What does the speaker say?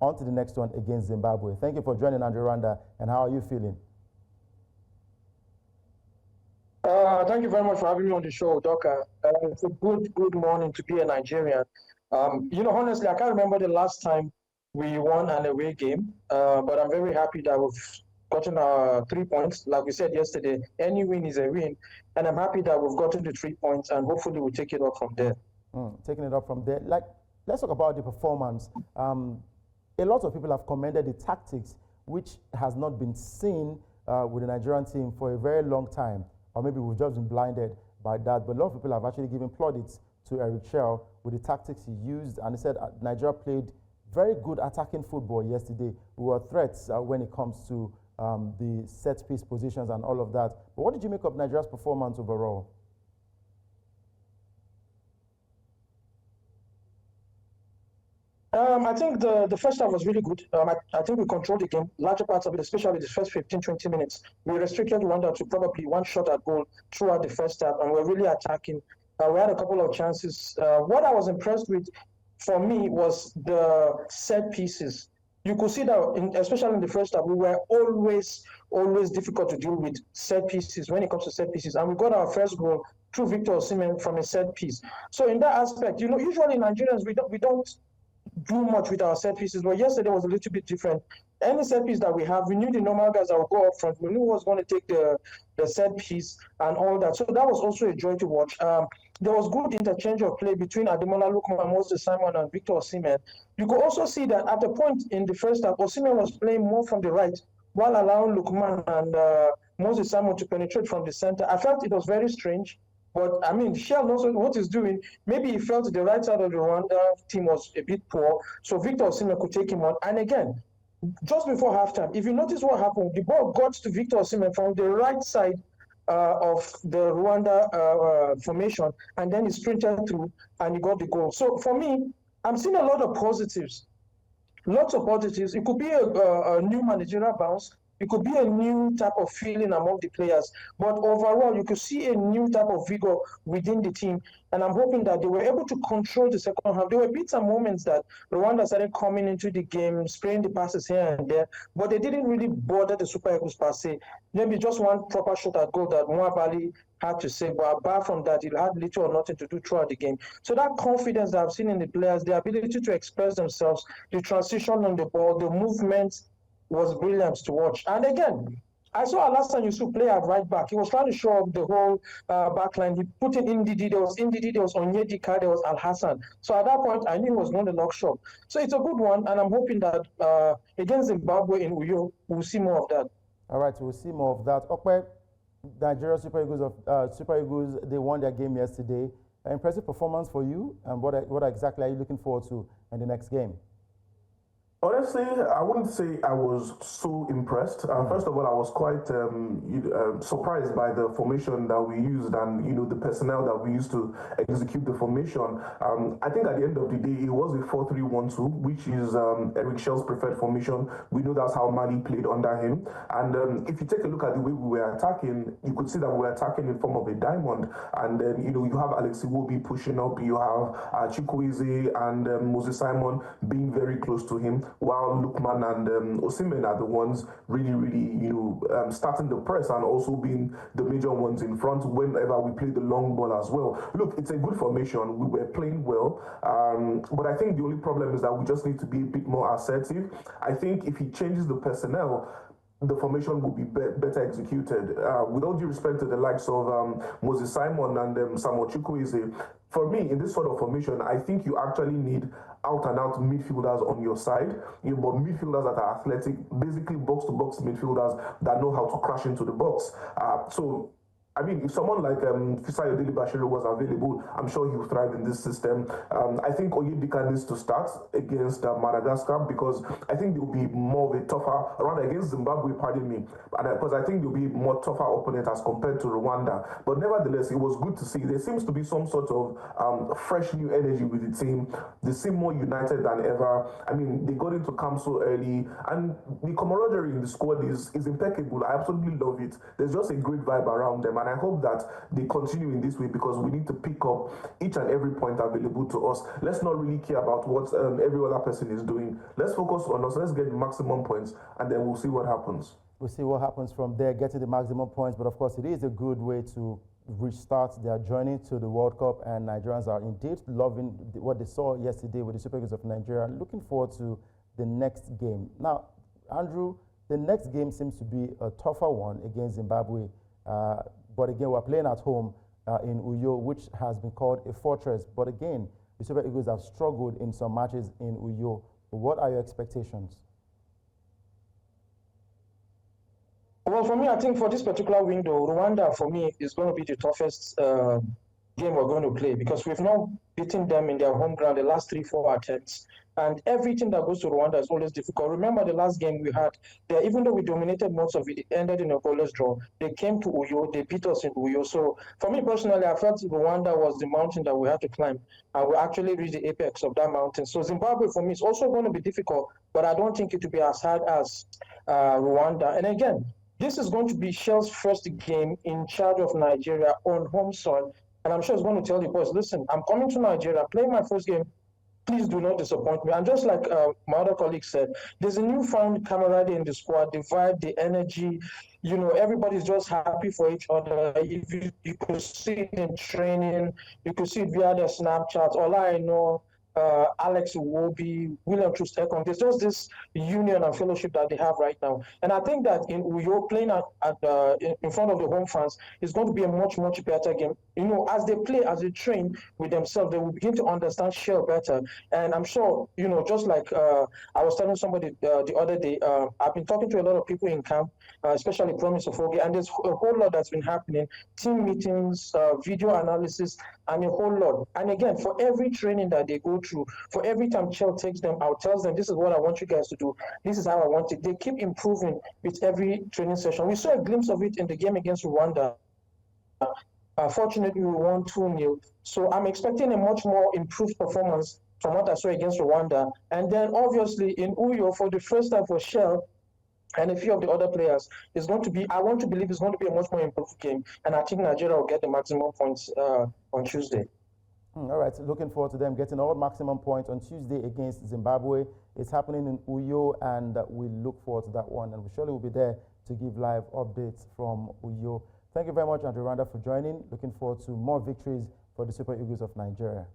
on to the next one against Zimbabwe. Thank you for joining, Andrew Randa, and how are you feeling? Thank you very much for having me on the show, Doka. It's a good morning to be a Nigerian. Honestly, I can't remember the last time we won an away game, but I'm very happy that we've gotten 3 points. Like we said yesterday, any win is a win, and I'm happy that we've gotten the 3 points, and hopefully we'll take it up from there. Taking it up from there. Let's talk about the performance. A lot of people have commended the tactics, which has not been seen with the Nigerian team for a very long time. Or maybe we've just been blinded by that. But a lot of people have actually given plaudits to Eric Shell with the tactics he used. And he said Nigeria played very good attacking football yesterday. We were threats when it comes to the set-piece positions and all of that. But what did you make of Nigeria's performance overall? I think the first half was really good. I think we controlled the game, larger parts of it, especially the first 15, 20 minutes. We restricted Rwanda to probably one shot at goal throughout the first half, and we're really attacking. We had a couple of chances. What I was impressed with, for me, was the set pieces. You could see that, especially in the first half, we were always difficult to deal with set pieces when it comes to set pieces. And we got our first goal through Victor Osimhen from a set piece. So in that aspect, usually Nigerians, we don't do much with our set pieces, but yesterday was a little bit different. Any set piece that we have, we knew the normal guys that would go up front. We knew who was going to take the set piece and all that. So that was also a joy to watch. There was good interchange of play between Ademola Lookman, Osimhen, and Victor Osimhen. You could also see that at the point in the first half, Osimhen was playing more from the right while allowing Lookman and Osimhen to penetrate from the center. I felt it was very strange. But, I mean, Shell knows what he's doing. Maybe he felt the right side of the Rwanda team was a bit poor, so Victor Osimhen could take him on. And again, just before halftime, if you notice what happened, the ball got to Victor Osimhen from the right side of the Rwanda formation, and then he sprinted through and he got the goal. So, for me, I'm seeing a lot of positives. Lots of positives. It could be a new managerial bounce. It could be a new type of feeling among the players. But overall, you could see a new type of vigor within the team. And I'm hoping that they were able to control the second half. There were bits and moments that Rwanda started coming into the game, spraying the passes here and there, but they didn't really bother the Super Eagles per se. Maybe just one proper shot at goal that Mwabali had to save, but apart from that, it had little or nothing to do throughout the game. So that confidence that I've seen in the players, the ability to express themselves, the transition on the ball, the movement, was brilliant to watch. And again, I saw Alassane Yusuf play at right back. He was trying to show up the whole back line. He put in Ndidi, there was Onyedika, there was Al Hassan. So at that point, I knew he was going to lock shop. So it's a good one, and I'm hoping that against Zimbabwe in Uyo, we'll see more of that. All right, we'll see more of that. Okay, Nigeria Super Eagles, they won their game yesterday. An impressive performance for you, and what exactly are you looking forward to in the next game? Honestly, I wouldn't say I was so impressed. First of all, I was quite surprised by the formation that we used and the personnel that we used to execute the formation. I think at the end of the day, it was a 4-3-1-2, which is Eric Shell's preferred formation. We know that's how Mali played under him. And if you take a look at the way we were attacking, you could see that we were attacking in form of a diamond. And then you have Alex Iwobi pushing up. You have Chukwueze and Osimhen being very close to him, while Lookman and Osimhen are the ones really, starting the press and also being the major ones in front whenever we play the long ball as well. Look, it's a good formation. We were playing well, but I think the only problem is that we just need to be a bit more assertive. I think if he changes the personnel, the formation will be better executed. With all due respect to the likes of Osimhen and Samuel Chukwueze, for me, in this sort of formation, I think you actually need out-and-out midfielders on your side, but midfielders that are athletic, basically box-to-box midfielders that know how to crash into the box. So I mean, if someone like Fisayodele Bashiru was available, I'm sure he would thrive in this system. I think Onyedika needs to start against Madagascar because I think they will be more of a tougher, rather against Zimbabwe, pardon me, because I think they'll be more tougher opponent as compared to Rwanda. But nevertheless, it was good to see. There seems to be some sort of fresh new energy with the team. They seem more united than ever. I mean, they got into camp so early, and the camaraderie in the squad is impeccable. I absolutely love it. There's just a great vibe around them. And And I hope that they continue in this way, because we need to pick up each and every point available to us. Let's not really care about what every other person is doing. Let's focus on us. Let's get the maximum points, and then we'll see what happens. We'll see what happens from there, getting the maximum points. But of course, it is a good way to restart their journey to the World Cup, and Nigerians are indeed loving what they saw yesterday with the Super Eagles of Nigeria. Looking forward to the next game. Now, Andrew, the next game seems to be a tougher one against Zimbabwe. But again, we're playing at home in Uyo, which has been called a fortress. But again, the Super Eagles have struggled in some matches in Uyo. What are your expectations? Well, for me, I think for this particular window, Rwanda, for me, is going to be the toughest game we're going to play, because we've not beaten them in their home ground the last 3-4 attempts. And everything that goes to Rwanda is always difficult. Remember the last game we had there, even though we dominated most of it, it ended in a goalless draw. They came to Uyo, they beat us in Uyo. So for me personally, I felt Rwanda was the mountain that we had to climb, and we actually reached the apex of that mountain. So Zimbabwe for me is also going to be difficult, but I don't think it will be as hard as Rwanda. And again, this is going to be Shell's first game in charge of Nigeria on home soil. And I'm sure it's going to tell the boys, listen, I'm coming to Nigeria, playing my first game. Please do not disappoint me. And just like my other colleague said, there's a newfound camaraderie in the squad, the vibe, the energy. You know, everybody's just happy for each other. If you could see it in training, you could see it via their Snapchat. All I know, Alex Iwobi, William Trustekon, there's just this union and fellowship that they have right now. And I think that in Uyo, playing in front of the home fans is going to be a much, much better game. You know, as they play, as they train with themselves, they will begin to understand Shell better. And I'm sure, you know, just like I was telling somebody the other day, I've been talking to a lot of people in camp, especially Promise Ofoge, and there's a whole lot that's been happening, team meetings, video analysis, and a whole lot. And again, for every training that they go through, for every time Shell takes them out, tells them, this is what I want you guys to do, this is how I want it, they keep improving with every training session. We saw a glimpse of it in the game against Rwanda. Fortunately, we won 2-0. So I'm expecting a much more improved performance from what I saw against Rwanda. And then obviously in Uyo, for the first time for Shell and a few of the other players, it's going to be, I want to believe it's going to be a much more improved game. And I think Nigeria will get the maximum points on Tuesday. All right, so looking forward to them getting all maximum points on Tuesday against Zimbabwe. It's happening in Uyo, and we look forward to that one. And we surely will be there to give live updates from Uyo. Thank you very much, Andrew Randa, for joining. Looking forward to more victories for the Super Eagles of Nigeria.